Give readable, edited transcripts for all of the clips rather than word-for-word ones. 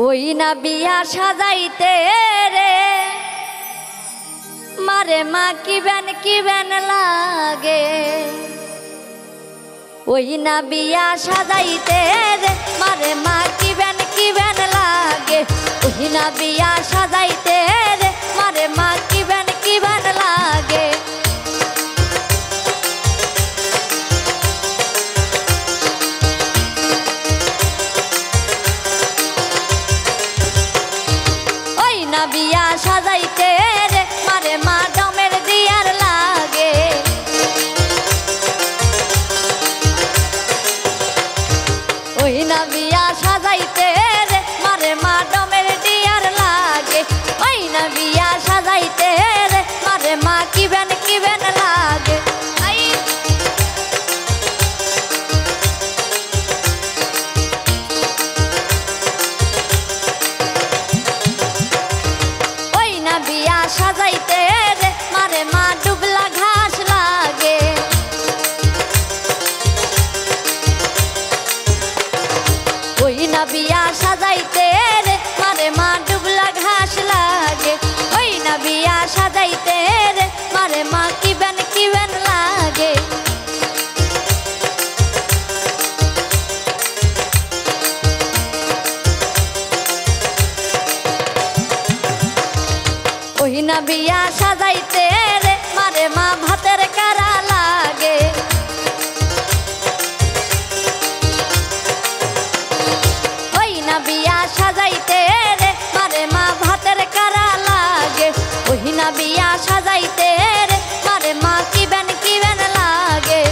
ওই না বিয়া সাজাইতে রে মারে মা কি বেন লাগে। ওই না বিয়া সাজাইতে রে মারে মা কি বেন লাগে। ওই না বিয়া সাজাইতে রে মারে মা কি বেন লাগে। বিয়া সাজাইতে রে মারে মা ডমের দিয়ার লাগে। ওই না বিয়া সাজাইতে রে মারে মা ডমের দিয়ার লাগে। ওই না বিয়া সাজাইতে রে মারে মা কি বেন লাগে। বিয়া সাজাইতে রে মারে মা ডুবলা ঘাস লাগে। ওই না বিয়া সাজাইতে রে মারে মা ডুবলা ঘাস লাগে। ওই না বিয়া সাজাইতে রে মারে মা কি বেন লাগে। ওই না বিয়া সাজাইতে রে মারে মা ভাতের কারা লাগে। ওই না বিয়া সাজাইতে রে মারে মা ভাতের কারা লাগে। ওই না বিয়া সাজাইতে রে মারে মা কি বেন লাগে।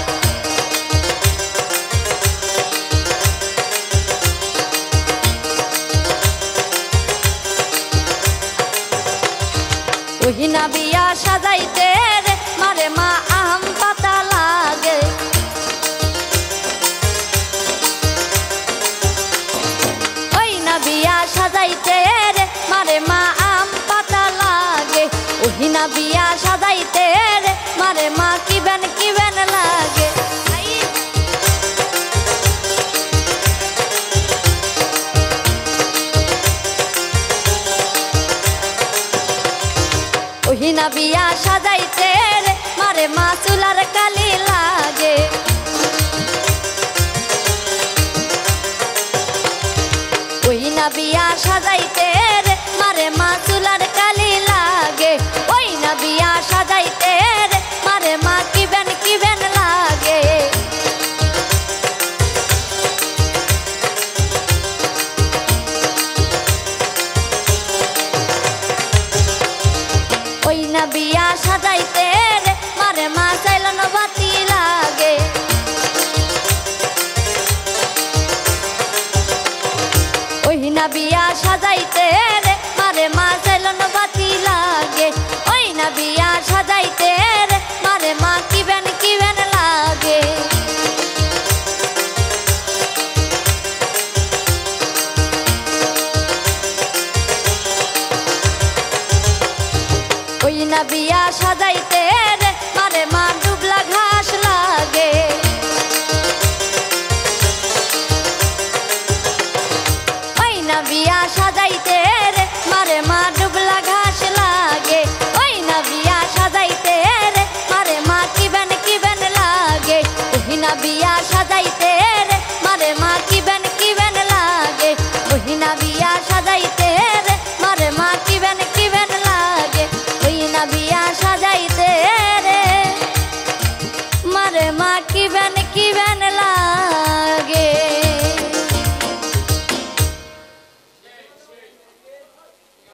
ওই না বিয়া সাজাইতে রে মারে মা আম পাতা লাগে। ওই না বিয়া সাজাইতে রে মারে মা আম পাতা লাগে। ওই না বিয়া সাজাইতে রে মারে মা কি বেন লাগে। ওই না বিয়া সাজাইতে রে মারে মা চুলার কালি লাগে। ওই না বিয়া সাজাইতে রে মারে মা চুলার কালি লাগে। ওই না বিয়া সাজাইতে রে মারে মা কি বেন লাগে। ওই না বিয়া সাজাইতে রে মারে মা চাইলন বাতি লাগে। ওই না বিয়া সাজাইতে রে মারে মা চাইলন বাতি লাগে। ওই না বিয়া সাজাইতে রে মারে মা কি বেন লাগে। ওই না বিয়া সাজাইতে রে মারে মা ডুবলা ঘাস লাগে। ওই না বিয়া সাজাইতে রে মারে মা ডুবলা ঘাস লাগে। ওই না বিয়া সাজাইতে রে মারে মা কি বেন লাগে। ওই না বিয়া সাজাইতে রে মারে মা কি বেন লাগে। ওই না বিয়া সাজাইতে রে মারে মা কি বেন লাগে। ওই না বিয়া সাজাইতে রে মারে মা কি বেন লাগে।